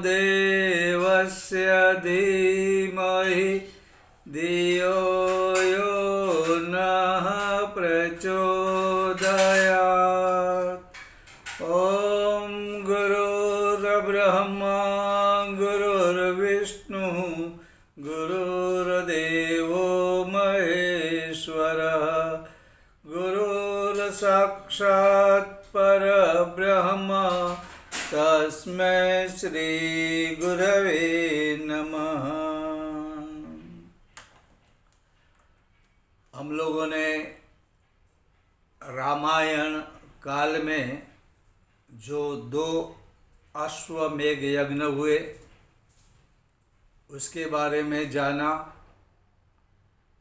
देवस्य धीमहि धियो यो नः प्रचोदयात्। ॐ गुरुर्ब्रह्मा गुरुर्विष्णुः गुरुर्देवो महेश्वरः गुरुर्साक्षात् परब्रह्म तस्मै श्री गुरवे नमः। हम लोगों ने रामायण काल में जो 2 अश्वमेध यज्ञ हुए उसके बारे में जाना।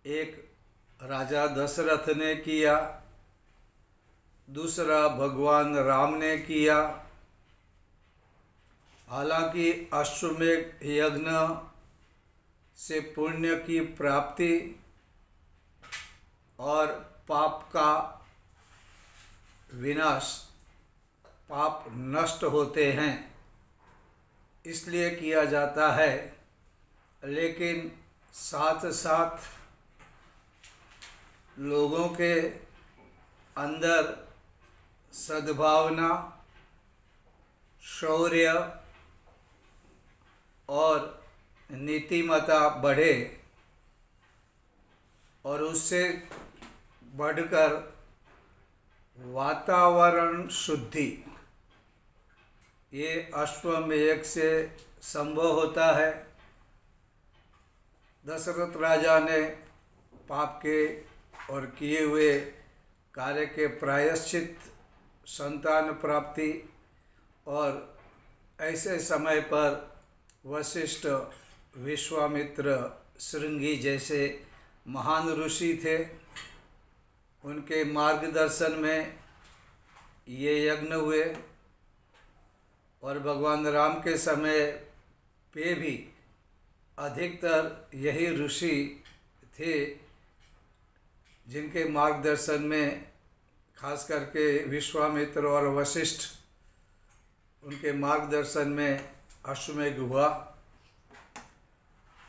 एक राजा दशरथ ने किया, दूसरा भगवान राम ने किया। हालांकि अश्वमेध यज्ञ से पुण्य की प्राप्ति और पाप का विनाश, पाप नष्ट होते हैं इसलिए किया जाता है, लेकिन साथ साथ लोगों के अंदर सद्भावना, शौर्य और नीतिमत्ता बढ़े और उससे बढ़कर वातावरण शुद्धि, ये अश्वमेध से संभव होता है। दशरथ राजा ने पाप के और किए हुए कार्य के प्रायश्चित, संतान प्राप्ति और ऐसे समय पर वशिष्ठ, विश्वामित्र, श्रृंगी जैसे महान ऋषि थे, उनके मार्गदर्शन में ये यज्ञ हुए। और भगवान राम के समय पे भी अधिकतर यही ऋषि थे जिनके मार्गदर्शन में खास करके विश्वामित्र और वशिष्ठ, उनके मार्गदर्शन में अश्वमेध हुआ।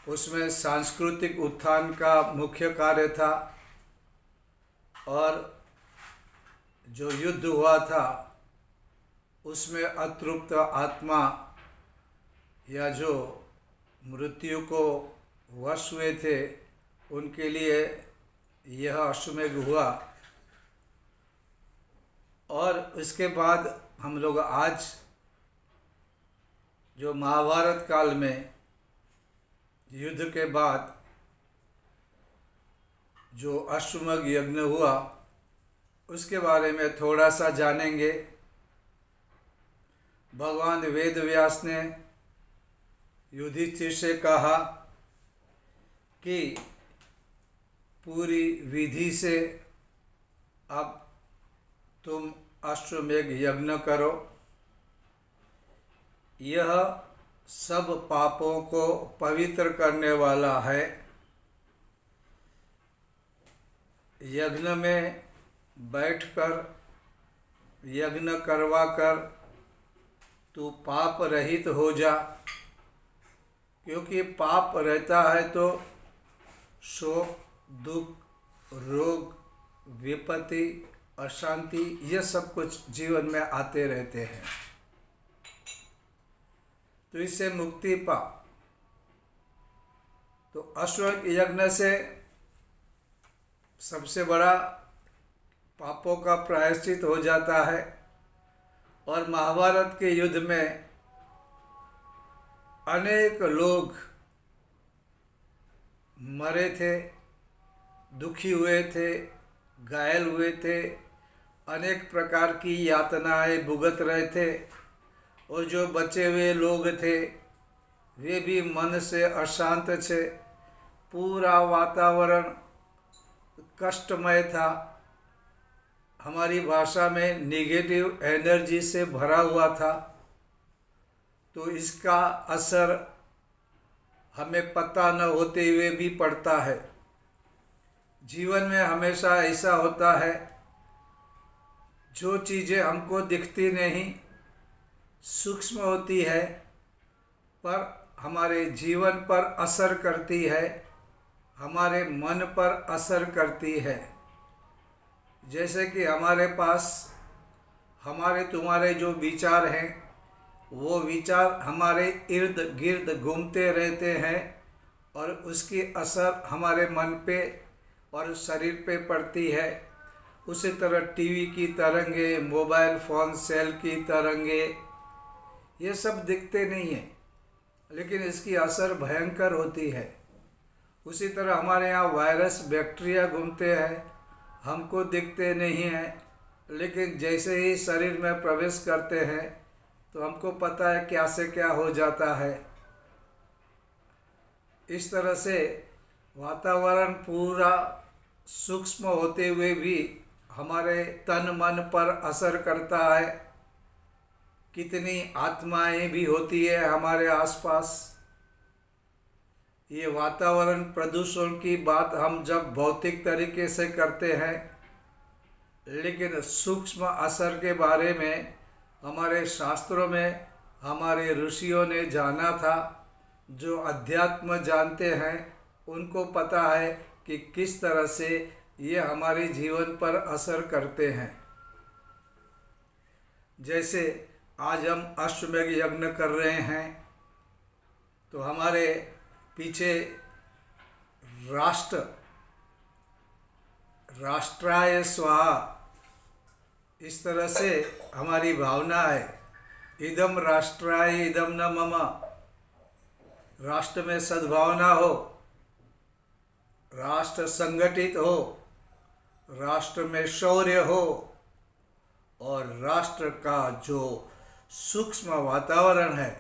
उसमें सांस्कृतिक उत्थान का मुख्य कार्य था और जो युद्ध हुआ था उसमें अतृप्त आत्मा या जो मृत्यु को वश हुए थे उनके लिए यह अश्वमेध हुआ। और इसके बाद हम लोग आज जो महाभारत काल में युद्ध के बाद जो अश्वमेध यज्ञ हुआ उसके बारे में थोड़ा सा जानेंगे। भगवान वेद व्यास ने युधिष्ठिर से कहा कि पूरी विधि से अब तुम अश्वमेध यज्ञ करो। यह सब पापों को पवित्र करने वाला है। यज्ञ में बैठकर यज्ञ करवाकर तू पाप रहित हो जा, क्योंकि पाप रहता है तो शोक, दुख, रोग, विपत्ति, अशांति, यह सब कुछ जीवन में आते रहते हैं। तो इससे मुक्ति पा। तो अश्वमेध यज्ञ से सबसे बड़ा पापों का प्रायश्चित हो जाता है। और महाभारत के युद्ध में अनेक लोग मरे थे, दुखी हुए थे, घायल हुए थे, अनेक प्रकार की यातनाएं भुगत रहे थे। और जो बचे हुए लोग थे वे भी मन से अशांत थे। पूरा वातावरण कष्टमय था। हमारी भाषा में नेगेटिव एनर्जी से भरा हुआ था। तो इसका असर हमें पता न होते हुए भी पड़ता है। जीवन में हमेशा ऐसा होता है, जो चीज़ें हमको दिखती नहीं, सूक्ष्म होती है, पर हमारे जीवन पर असर करती है, हमारे मन पर असर करती है। जैसे कि हमारे पास हमारे तुम्हारे जो विचार हैं, वो विचार हमारे इर्द गिर्द घूमते रहते हैं और उसकी असर हमारे मन पे और शरीर पे पड़ती है। उसी तरह टीवी की तरंगे, मोबाइल फ़ोन सेल की तरंगे, ये सब दिखते नहीं हैं, लेकिन इसकी असर भयंकर होती है। उसी तरह हमारे यहाँ वायरस बैक्टीरिया घूमते हैं, हमको दिखते नहीं हैं, लेकिन जैसे ही शरीर में प्रवेश करते हैं तो हमको पता है क्या से क्या हो जाता है। इस तरह से वातावरण पूरा सूक्ष्म होते हुए भी हमारे तन मन पर असर करता है। कितनी आत्माएं भी होती है हमारे आसपास। ये वातावरण प्रदूषण की बात हम जब भौतिक तरीके से करते हैं, लेकिन सूक्ष्म असर के बारे में हमारे शास्त्रों में हमारे ऋषियों ने जाना था। जो अध्यात्म जानते हैं उनको पता है कि किस तरह से ये हमारे जीवन पर असर करते हैं। जैसे आज हम अश्वमेध यज्ञ कर रहे हैं, तो हमारे पीछे राष्ट्राय स्वाहा, इस तरह से हमारी भावना है। इदम राष्ट्राय इदम न मम। राष्ट्र में सद्भावना हो, राष्ट्र संगठित हो, राष्ट्र में शौर्य हो और राष्ट्र का जो सूक्ष्म वातावरण है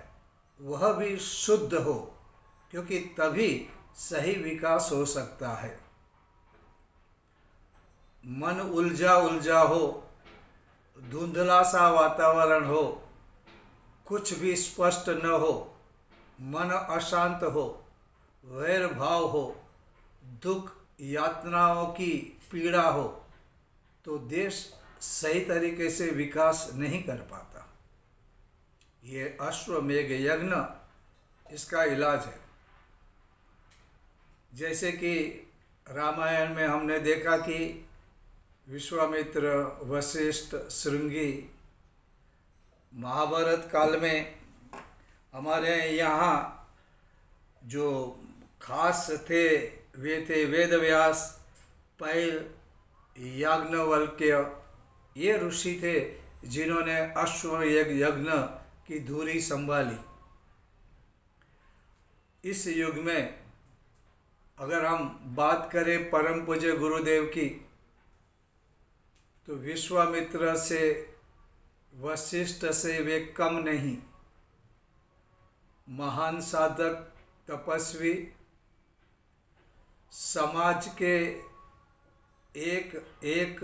वह भी शुद्ध हो, क्योंकि तभी सही विकास हो सकता है। मन उलझा उलझा हो, धुंधला सा वातावरण हो, कुछ भी स्पष्ट न हो, मन अशांत हो, वैर भाव हो, दुख यातनाओं की पीड़ा हो, तो देश सही तरीके से विकास नहीं कर पाता। ये अश्वमेध यज्ञ इसका इलाज है। जैसे कि रामायण में हमने देखा कि विश्वामित्र, वशिष्ठ, श्रृंगी, महाभारत काल में हमारे यहाँ जो खास थे वे थे वेदव्यास, पैल, याज्ञवल्क्य। ये ऋषि थे जिन्होंने अश्वमेध यज्ञ की धुरी संभाली। इस युग में अगर हम बात करें परम पूज्य गुरुदेव की, तो विश्वामित्र से, वशिष्ठ से वे कम नहीं। महान साधक, तपस्वी, समाज के एक एक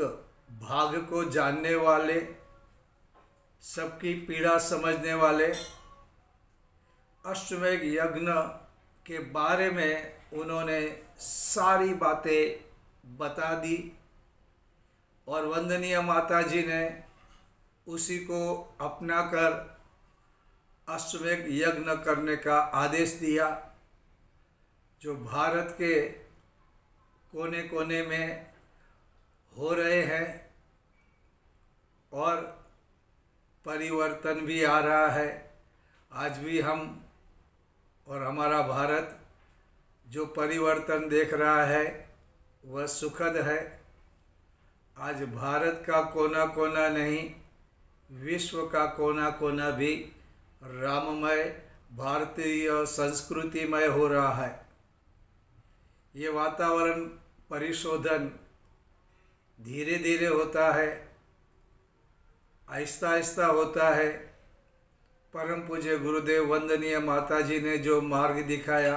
भाग को जानने वाले, सबकी पीड़ा समझने वाले। अश्वमेध यज्ञ के बारे में उन्होंने सारी बातें बता दी और वंदनीय माता जी ने उसी को अपनाकर अश्वमेध यज्ञ करने का आदेश दिया, जो भारत के कोने कोने में हो रहे हैं और परिवर्तन भी आ रहा है। आज भी हम और हमारा भारत जो परिवर्तन देख रहा है वह सुखद है। आज भारत का कोना कोना नहीं, विश्व का कोना कोना भी राममय, भारतीय संस्कृतिमय हो रहा है। ये वातावरण परिशोधन धीरे धीरे होता है, आहिस्ता आहिस्ता होता है। परम पूज्य गुरुदेव वंदनीय माता जी ने जो मार्ग दिखाया,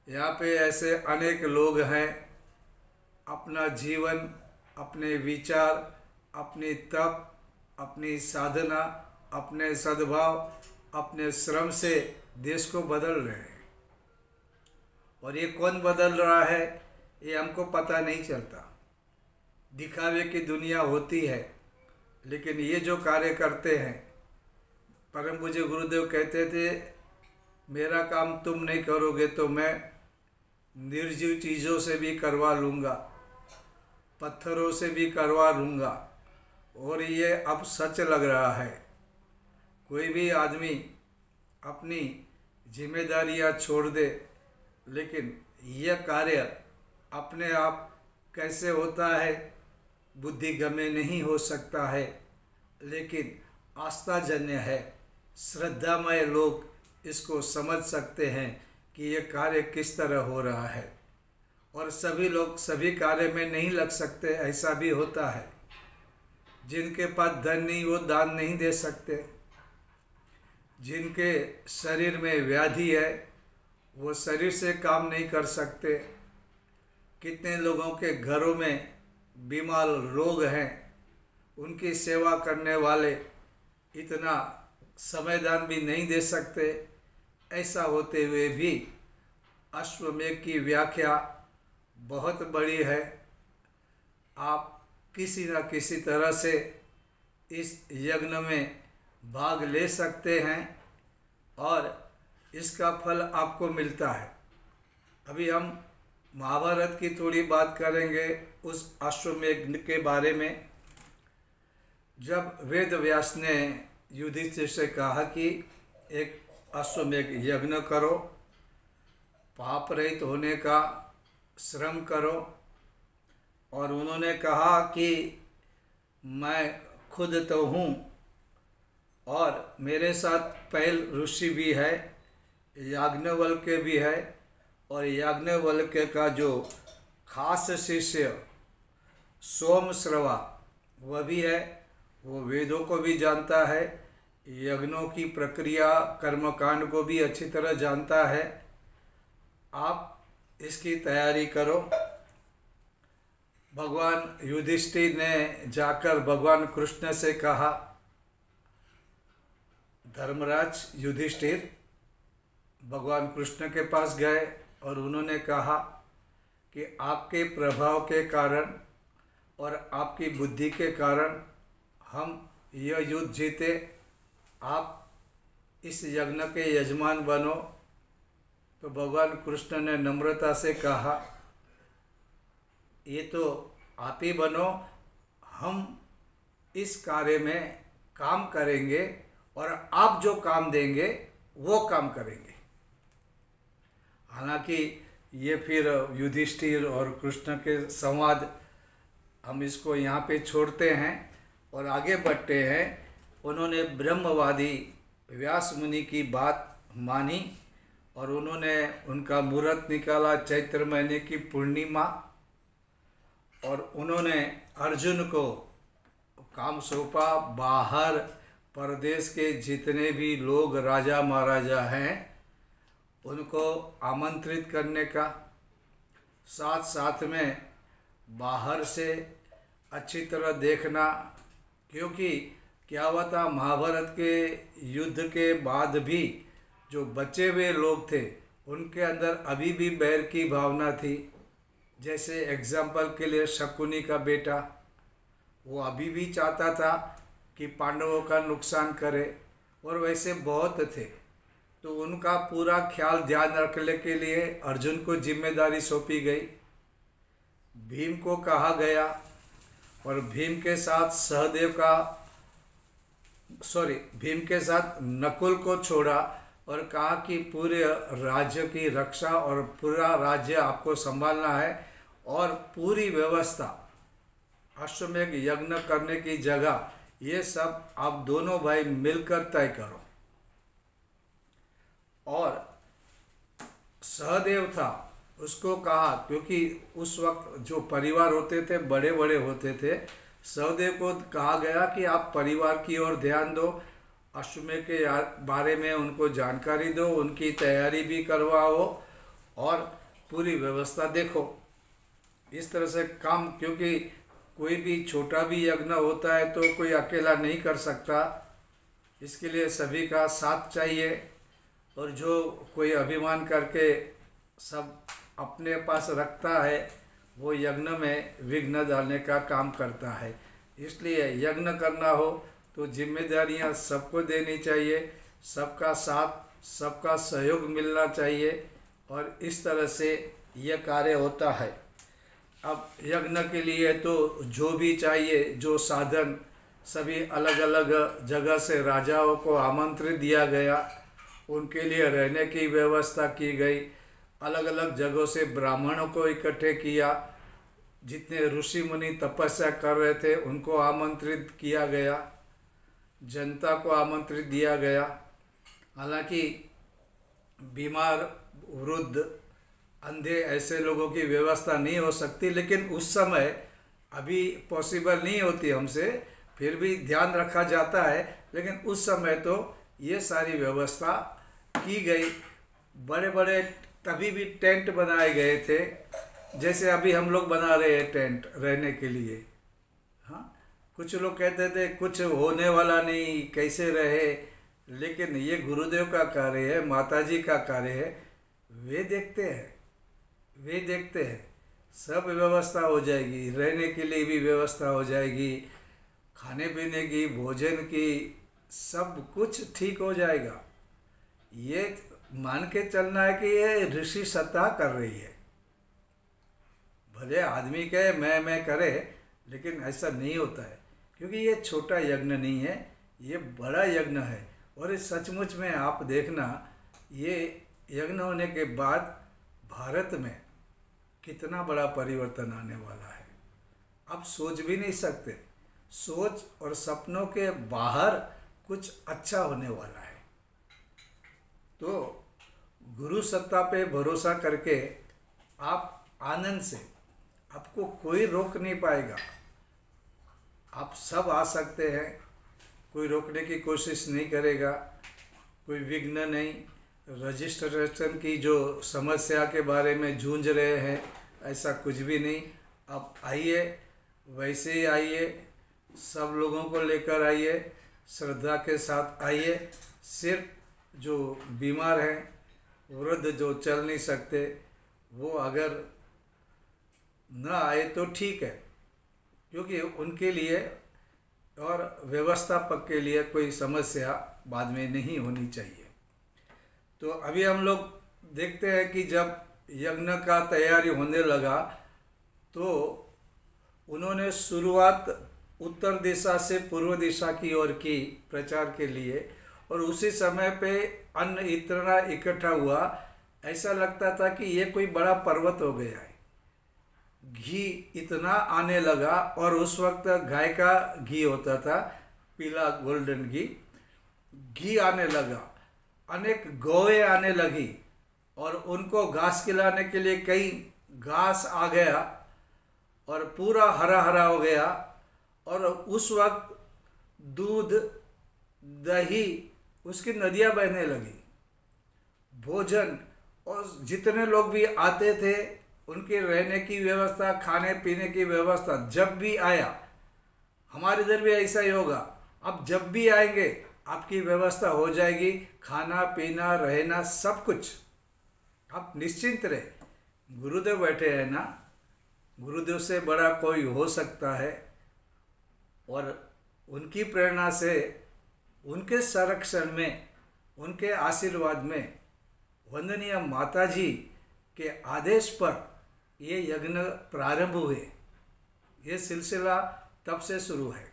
यहाँ पे ऐसे अनेक लोग हैं, अपना जीवन, अपने विचार, अपनी तप, अपनी साधना, अपने सद्भाव, अपने श्रम से देश को बदल रहे हैं। और ये कौन बदल रहा है ये हमको पता नहीं चलता। दिखावे की दुनिया होती है, लेकिन ये जो कार्य करते हैं, परम पूज्य गुरुदेव कहते थे मेरा काम तुम नहीं करोगे तो मैं निर्जीव चीज़ों से भी करवा लूँगा, पत्थरों से भी करवा लूँगा। और ये अब सच लग रहा है। कोई भी आदमी अपनी जिम्मेदारियां छोड़ दे, लेकिन यह कार्य अपने आप कैसे होता है बुद्धिगम्य नहीं हो सकता है, लेकिन आस्थाजन्य है। श्रद्धामय लोग इसको समझ सकते हैं कि यह कार्य किस तरह हो रहा है। और सभी लोग सभी कार्य में नहीं लग सकते, ऐसा भी होता है। जिनके पास धन नहीं वो दान नहीं दे सकते, जिनके शरीर में व्याधि है वो शरीर से काम नहीं कर सकते। कितने लोगों के घरों में बीमार लोग हैं, उनकी सेवा करने वाले इतना समयदान भी नहीं दे सकते। ऐसा होते हुए भी अश्वमेध की व्याख्या बहुत बड़ी है। आप किसी न किसी तरह से इस यज्ञ में भाग ले सकते हैं और इसका फल आपको मिलता है। अभी हम महाभारत की थोड़ी बात करेंगे उस अश्वमेध के बारे में। जब वेद व्यास ने युधिष्ठिर से कहा कि एक अश्वमेध यज्ञ करो, पाप रहित होने का श्रम करो, और उन्होंने कहा कि मैं खुद तो हूँ और मेरे साथ पैल ऋषि भी है, याज्ञवल्क्य भी है, और याज्ञवल्क्य का जो खास शिष्य सोमश्रवा वह भी है। वो वेदों को भी जानता है, यज्ञों की प्रक्रिया कर्मकांड को भी अच्छी तरह जानता है। आप इसकी तैयारी करो। भगवान युधिष्ठिर ने जाकर भगवान कृष्ण से कहा, धर्मराज युधिष्ठिर भगवान कृष्ण के पास गए और उन्होंने कहा कि आपके प्रभाव के कारण और आपकी बुद्धि के कारण हम यह युद्ध जीते, आप इस यज्ञ के यजमान बनो। तो भगवान कृष्ण ने नम्रता से कहा, ये तो आप ही बनो, हम इस कार्य में काम करेंगे और आप जो काम देंगे वो काम करेंगे। हालांकि ये फिर युधिष्ठिर और कृष्ण के संवाद हम इसको यहाँ पे छोड़ते हैं और आगे बढ़ते हैं। उन्होंने ब्रह्मवादी व्यास मुनि की बात मानी और उन्होंने उनका मुहूर्त निकाला चैत्र महीने की पूर्णिमा, और उन्होंने अर्जुन को काम सौंपा। बाहर प्रदेश के जितने भी लोग राजा महाराजा हैं उनको आमंत्रित करने का, साथ साथ में बाहर से अच्छी तरह देखना, क्योंकि क्या हुआ था महाभारत के युद्ध के बाद भी जो बचे हुए लोग थे उनके अंदर अभी भी बैर की भावना थी। जैसे एग्जाम्पल के लिए शकुनी का बेटा, वो अभी भी चाहता था कि पांडवों का नुकसान करे, और वैसे बहुत थे। तो उनका पूरा ख्याल ध्यान रखने के लिए अर्जुन को जिम्मेदारी सौंपी गई। भीम को कहा गया और भीम के साथ नकुल को छोड़ा और कहा कि पूरे राज्य की रक्षा और पूरा राज्य आपको संभालना है, और पूरी व्यवस्था अश्वमेध यज्ञ करने की जगह ये सब आप दोनों भाई मिलकर तय करो। और सहदेव था, उसको कहा, क्योंकि उस वक्त जो परिवार होते थे बड़े बड़े होते थे, सहदेव को कहा गया कि आप परिवार की ओर ध्यान दो, अश्वमेध के बारे में उनको जानकारी दो, उनकी तैयारी भी करवाओ और पूरी व्यवस्था देखो। इस तरह से काम, क्योंकि कोई भी छोटा भी यज्ञ होता है तो कोई अकेला नहीं कर सकता, इसके लिए सभी का साथ चाहिए। और जो कोई अभिमान करके सब अपने पास रखता है वो यज्ञ में विघ्न डालने का काम करता है। इसलिए यज्ञ करना हो तो जिम्मेदारियां सबको देनी चाहिए। सबका साथ सबका सहयोग मिलना चाहिए और इस तरह से यह कार्य होता है। अब यज्ञ के लिए तो जो भी चाहिए, जो साधन, सभी अलग अलग जगह से राजाओं को आमंत्रित दिया गया, उनके लिए रहने की व्यवस्था की गई, अलग अलग जगहों से ब्राह्मणों को इकट्ठे किया, जितने ऋषि मुनि तपस्या कर रहे थे उनको आमंत्रित किया गया, जनता को आमंत्रित दिया गया। हालांकि बीमार, वृद्ध, अंधे ऐसे लोगों की व्यवस्था नहीं हो सकती, लेकिन उस समय अभी पॉसिबल नहीं होती हमसे, फिर भी ध्यान रखा जाता है। लेकिन उस समय तो ये सारी व्यवस्था की गई। बड़े बड़े तभी भी टेंट बनाए गए थे, जैसे अभी हम लोग बना रहे हैं टेंट रहने के लिए। हाँ, कुछ लोग कहते थे कुछ होने वाला नहीं, कैसे रहे, लेकिन ये गुरुदेव का कार्य है, माताजी का कार्य है। वे देखते हैं, वे देखते हैं, सब व्यवस्था हो जाएगी, रहने के लिए भी व्यवस्था हो जाएगी, खाने पीने की, भोजन की, सब कुछ ठीक हो जाएगा। ये मान के चलना है कि ये ऋषि सत्ता कर रही है। भले आदमी कहे मैं करे, लेकिन ऐसा नहीं होता है, क्योंकि ये छोटा यज्ञ नहीं है, ये बड़ा यज्ञ है। और इस सचमुच में आप देखना, ये यज्ञ होने के बाद भारत में कितना बड़ा परिवर्तन आने वाला है, आप सोच भी नहीं सकते। सोच और सपनों के बाहर कुछ अच्छा होने वाला है। तो गुरु सत्ता पे भरोसा करके आप आनंद से, आपको कोई रोक नहीं पाएगा, आप सब आ सकते हैं, कोई रोकने की कोशिश नहीं करेगा, कोई विघ्न नहीं। रजिस्ट्रेशन की जो समस्या के बारे में जूझ रहे हैं, ऐसा कुछ भी नहीं। आप आइए, वैसे ही आइए, सब लोगों को लेकर आइए, श्रद्धा के साथ आइए। सिर्फ जो बीमार हैं, वृद्ध जो चल नहीं सकते, वो अगर न आए तो ठीक है, क्योंकि उनके लिए और व्यवस्थापक के लिए कोई समस्या बाद में नहीं होनी चाहिए। तो अभी हम लोग देखते हैं कि जब यज्ञ का तैयारी होने लगा तो उन्होंने शुरुआत उत्तर दिशा से पूर्व दिशा की ओर की प्रचार के लिए, और उसी समय पे अन्न इतना इकट्ठा हुआ, ऐसा लगता था कि ये कोई बड़ा पर्वत हो गया है। घी इतना आने लगा, और उस वक्त गाय का घी होता था, पीला गोल्डन घी आने लगा, अनेक गौएं आने लगी, और उनको घास खिलाने के लिए कई घास आ गया और पूरा हरा हरा हो गया। और उस वक्त दूध, दही, उसकी नदियाँ बहने लगी। भोजन, और जितने लोग भी आते थे उनके रहने की व्यवस्था, खाने पीने की व्यवस्था, जब भी आया, हमारे इधर भी ऐसा ही होगा, अब जब भी आएंगे आपकी व्यवस्था हो जाएगी, खाना पीना रहना सब कुछ, आप निश्चिंत रहे। गुरुदेव बैठे हैं ना, गुरुदेव से बड़ा कोई हो सकता है। और उनकी प्रेरणा से, उनके संरक्षण में, उनके आशीर्वाद में, वंदनीय माताजी के आदेश पर ये यज्ञ प्रारंभ हुए। ये सिलसिला तब से शुरू है।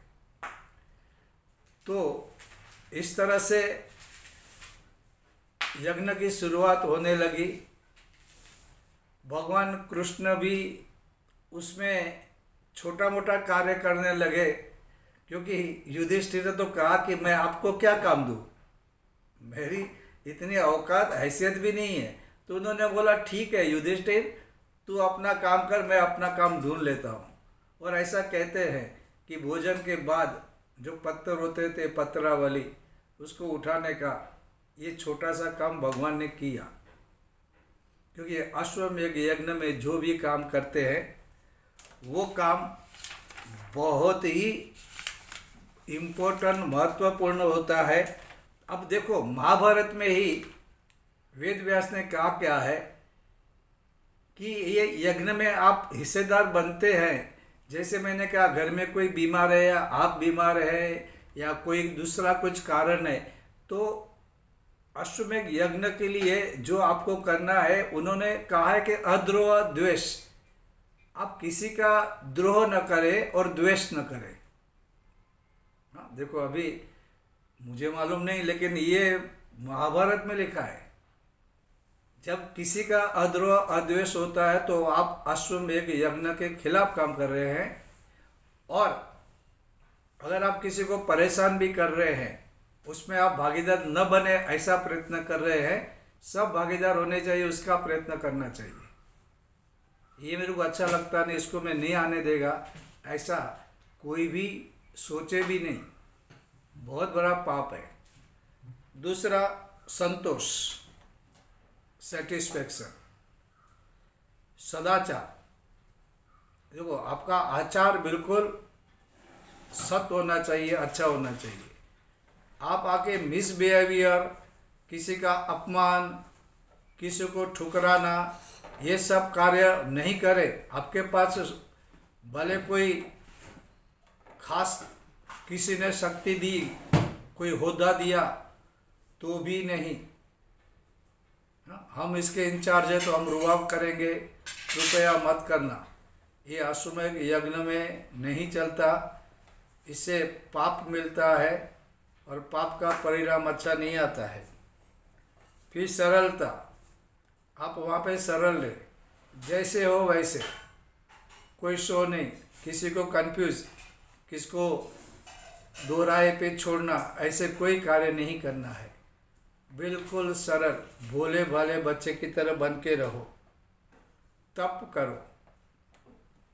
तो इस तरह से यज्ञ की शुरुआत होने लगी। भगवान कृष्ण भी उसमें छोटा मोटा कार्य करने लगे, क्योंकि युधिष्ठिर ने तो कहा कि मैं आपको क्या काम दूँ, मेरी इतनी औकात हैसियत भी नहीं है। तो उन्होंने बोला ठीक है युधिष्ठिर, तू अपना काम कर, मैं अपना काम ढूंढ लेता हूँ। और ऐसा कहते हैं कि भोजन के बाद जो पत्थर होते थे, पत्रावली, उसको उठाने का ये छोटा सा काम भगवान ने किया। क्योंकि अश्वमेध यज्ञ में जो भी काम करते हैं वो काम बहुत ही इम्पोर्टेंट, महत्वपूर्ण होता है। अब देखो, महाभारत में ही वेद व्यास ने कहा क्या है कि ये यज्ञ में आप हिस्सेदार बनते हैं। जैसे मैंने कहा, घर में कोई बीमार है या आप बीमार है या कोई दूसरा कुछ कारण है, तो अश्वमेध यज्ञ के लिए जो आपको करना है, उन्होंने कहा है कि अद्रोह द्वेष, आप किसी का द्रोह न करें और द्वेष न करें। हाँ, देखो अभी मुझे मालूम नहीं, लेकिन ये महाभारत में लिखा है, जब किसी का अद्रोह अद्वेष होता है तो आप अश्वमेध यज्ञ के खिलाफ काम कर रहे हैं। और अगर आप किसी को परेशान भी कर रहे हैं, उसमें आप भागीदार न बने ऐसा प्रयत्न कर रहे हैं, सब भागीदार होने चाहिए, उसका प्रयत्न करना चाहिए। ये मेरे को अच्छा लगता नहीं, इसको मैं नहीं आने देगा, ऐसा कोई भी सोचे भी नहीं, बहुत बड़ा पाप है। दूसरा, संतोष, सेटिस्फैक्शन, सदाचार। देखो आपका आचार बिल्कुल सत्य होना चाहिए, अच्छा होना चाहिए। आप आके मिसबिहेवियर, किसी का अपमान, किसी को ठुकराना, ये सब कार्य नहीं करें। आपके पास भले कोई खास किसी ने शक्ति दी, कोई होदा दिया, तो भी नहीं। हम इसके इंचार्ज है तो हम रुआब करेंगे, कृपया मत करना। ये अश्वमेध यज्ञ में नहीं चलता, इससे पाप मिलता है और पाप का परिणाम अच्छा नहीं आता है। फिर सरलता, आप वहाँ पे सरल रहे, जैसे हो वैसे, कोई शो नहीं, किसी को कंफ्यूज, किसको दो राय पे छोड़ना, ऐसे कोई कार्य नहीं करना है। बिल्कुल सरल, भोले भाले बच्चे की तरह बन के रहो। तप करो,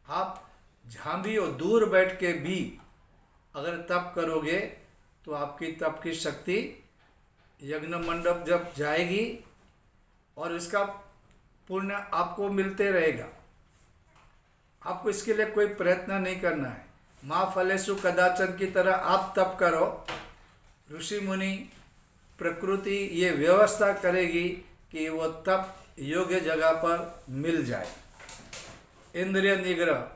आप जहाँ भी हो, दूर बैठ के भी अगर तप करोगे तो आपकी तप की शक्ति यज्ञ मंडप जब जाएगी और इसका पुण्य आपको मिलते रहेगा। आपको इसके लिए कोई प्रयत्न नहीं करना है। माँ फलेषु कदाचन की तरह आप तप करो, ऋषि मुनि प्रकृति ये व्यवस्था करेगी कि वो तप योग्य जगह पर मिल जाए। इंद्रिय निग्रह,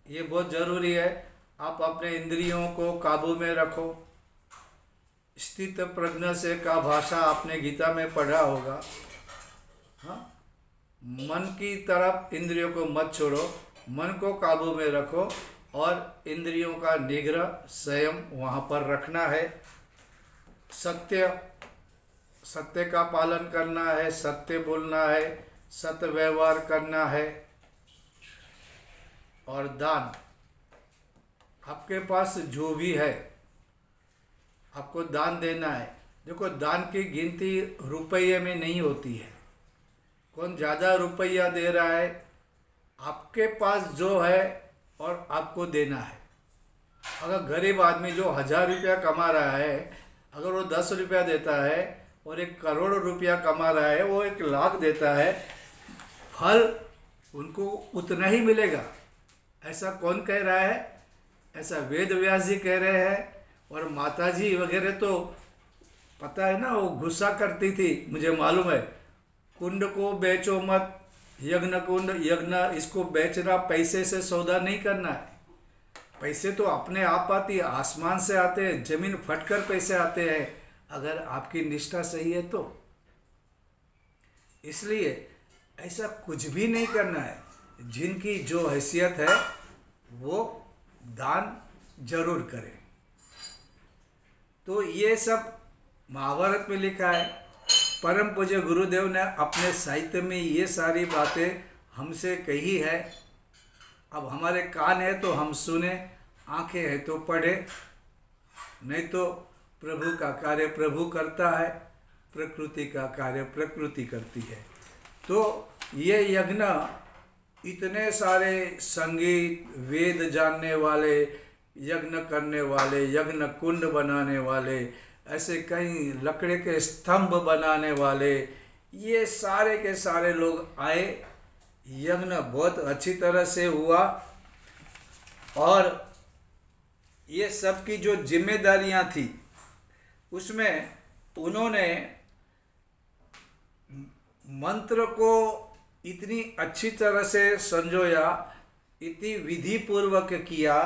ये बहुत जरूरी है। आप अपने इंद्रियों को काबू में रखो। स्थित प्रज्ञ से का भाषा आपने गीता में पढ़ा होगा। हाँ, मन की तरफ इंद्रियों को मत छोड़ो, मन को काबू में रखो और इंद्रियों का निग्रह संयम वहाँ पर रखना है। सत्य, सत्य का पालन करना है, सत्य बोलना है, सत्य व्यवहार करना है। और दान, आपके पास जो भी है आपको दान देना है। देखो दान की गिनती रुपये में नहीं होती है, कौन ज़्यादा रुपया दे रहा है, आपके पास जो है और आपको देना है। अगर गरीब आदमी जो 1000 रुपया कमा रहा है, अगर वो 10 रुपया देता है और 1 करोड़ रुपया कमा रहा है, वो 1 लाख देता है, फल उनको उतना ही मिलेगा। ऐसा कौन कह रहा है? ऐसा वेद व्यास जी कह रहे हैं। और माता जी वगैरह तो पता है ना, वो गुस्सा करती थी, मुझे मालूम है। कुंड को बेचो मत, यज्ञ कुंड, यज्ञ इसको बेचना, पैसे से सौदा नहीं करना है। पैसे तो अपने आप आती है, आसमान से आते हैं, जमीन फटकर पैसे आते हैं, अगर आपकी निष्ठा सही है तो। इसलिए ऐसा कुछ भी नहीं करना है। जिनकी जो हैसियत है वो दान जरूर करें। तो ये सब महाभारत में लिखा है। परम पूज्य गुरुदेव ने अपने साहित्य में ये सारी बातें हमसे कही है। अब हमारे कान है तो हम सुने, आंखें हैं तो पढ़े, नहीं तो प्रभु का कार्य प्रभु करता है, प्रकृति का कार्य प्रकृति करती है। तो ये यज्ञ इतने सारे संगीत, वेद जानने वाले, यज्ञ करने वाले, यज्ञ कुंड बनाने वाले, ऐसे कई लकड़े के स्तंभ बनाने वाले, ये सारे के सारे लोग आए। यज्ञ बहुत अच्छी तरह से हुआ और ये सब की जो जिम्मेदारियां थी उसमें उन्होंने मंत्र को इतनी अच्छी तरह से संजोया, इतनी विधि पूर्वक किया,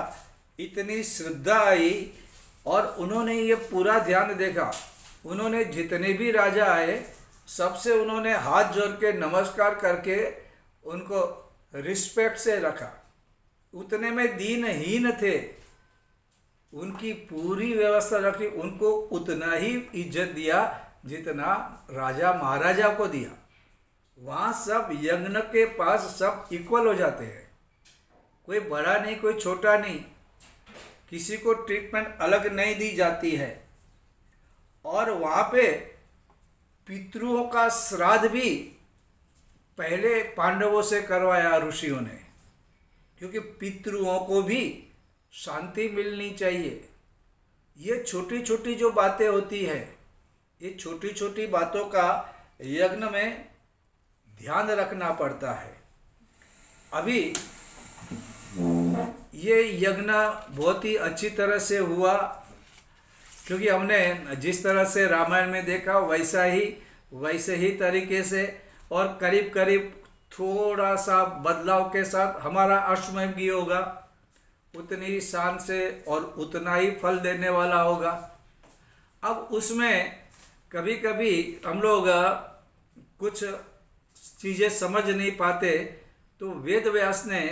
इतनी श्रद्धा आई और उन्होंने ये पूरा ध्यान देखा उन्होंने जितने भी राजा आए सबसे उन्होंने हाथ जोड़ के नमस्कार करके उनको रिस्पेक्ट से रखा। उतने में दीनहीन थे, उनकी पूरी व्यवस्था रखी, उनको उतना ही इज्जत दिया जितना राजा महाराजा को दिया। वहाँ सब यज्ञ के पास सब इक्वल हो जाते हैं, कोई बड़ा नहीं कोई छोटा नहीं, किसी को ट्रीटमेंट अलग नहीं दी जाती है। और वहाँ पे पितरों का श्राद्ध भी पहले पांडवों से करवाया ऋषियों ने, क्योंकि पितरों को भी शांति मिलनी चाहिए। ये छोटी छोटी जो बातें होती है, ये छोटी छोटी बातों का यज्ञ में ध्यान रखना पड़ता है। अभी ये यज्ञ बहुत ही अच्छी तरह से हुआ, क्योंकि हमने जिस तरह से रामायण में देखा वैसे ही तरीके से, और करीब करीब थोड़ा सा बदलाव के साथ हमारा अश्वमेध भी होगा, उतनी ही शान से और उतना ही फल देने वाला होगा। अब उसमें कभी कभी हम लोग कुछ चीज़ें समझ नहीं पाते, तो वेद व्यास ने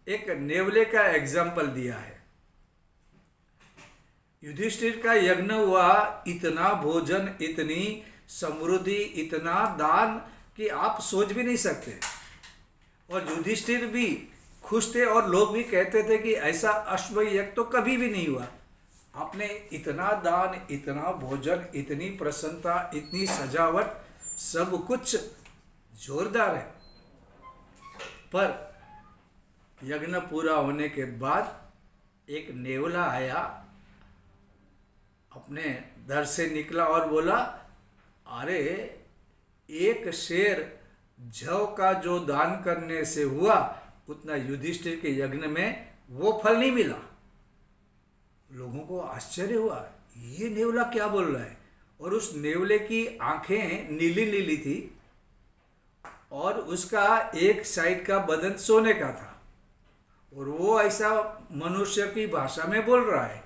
एक नेवले का एग्जाम्पल दिया है। युधिष्ठिर का यज्ञ हुआ, इतना भोजन, इतनी समृद्धि, इतना दान कि आप सोच भी नहीं सकते। और युधिष्ठिर भी खुश थे और लोग भी कहते थे कि ऐसा अश्वमेध यज्ञ तो कभी भी नहीं हुआ। आपने इतना दान, इतना भोजन, इतनी प्रसन्नता, इतनी सजावट, सब कुछ जोरदार है। पर यज्ञ पूरा होने के बाद एक नेवला आया, अपने दर से निकला और बोला, अरे एक शेर जौ का जो दान करने से हुआ उतना युधिष्ठिर के यज्ञ में वो फल नहीं मिला। लोगों को आश्चर्य हुआ, ये नेवला क्या बोल रहा है। और उस नेवले की आंखें नीली नीली थी और उसका एक साइड का बदन सोने का था, और वो ऐसा मनुष्य की भाषा में बोल रहा है।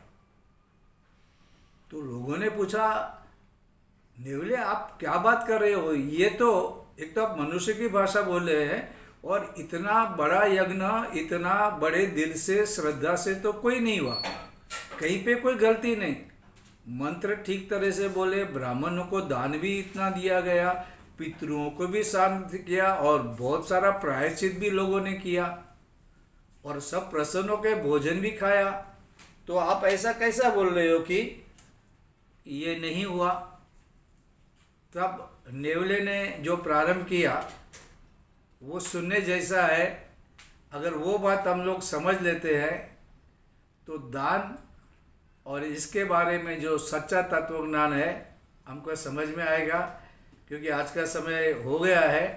तो लोगों ने पूछा, नेवले आप क्या बात कर रहे हो, ये तो एक तो आप मनुष्य की भाषा बोल रहे हैं, और इतना बड़ा यज्ञ इतना बड़े दिल से श्रद्धा से तो कोई नहीं हुआ, कहीं पे कोई गलती नहीं, मंत्र ठीक तरह से बोले, ब्राह्मणों को दान भी इतना दिया गया, पितरों को भी शांत किया, और बहुत सारा प्रायश्चित भी लोगों ने किया, और सब प्रसन्नों के भोजन भी खाया। तो आप ऐसा कैसा बोल रहे हो कि ये नहीं हुआ। तब नेवले ने जो प्रारंभ किया वो सुनने जैसा है। अगर वो बात हम लोग समझ लेते हैं तो दान और इसके बारे में जो सच्चा तत्वज्ञान है हमको समझ में आएगा। क्योंकि आज का समय हो गया है,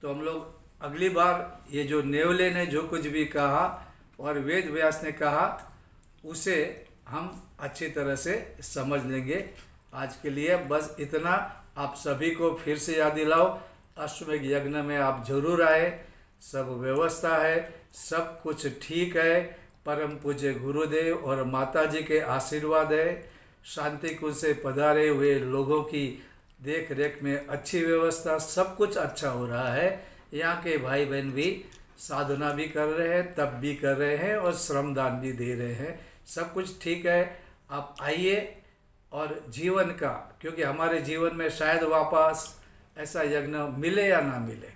तो हम लोग अगली बार ये जो नेवले ने जो कुछ भी कहा और वेद व्यास ने कहा उसे हम अच्छी तरह से समझ लेंगे। आज के लिए बस इतना। आप सभी को फिर से याद दिलाओ, अश्वमेध यज्ञ में आप जरूर आए, सब व्यवस्था है, सब कुछ ठीक है। परम पूज्य गुरुदेव और माता जी के आशीर्वाद है। शांति कुंज से पधारे हुए लोगों की देख रेख में अच्छी व्यवस्था, सब कुछ अच्छा हो रहा है। यहाँ के भाई बहन भी साधना भी कर रहे हैं, तप भी कर रहे हैं और श्रमदान भी दे रहे हैं, सब कुछ ठीक है। आप आइए और जीवन का, क्योंकि हमारे जीवन में शायद वापस ऐसा यज्ञ मिले या ना मिले।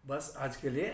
बस आज के लिए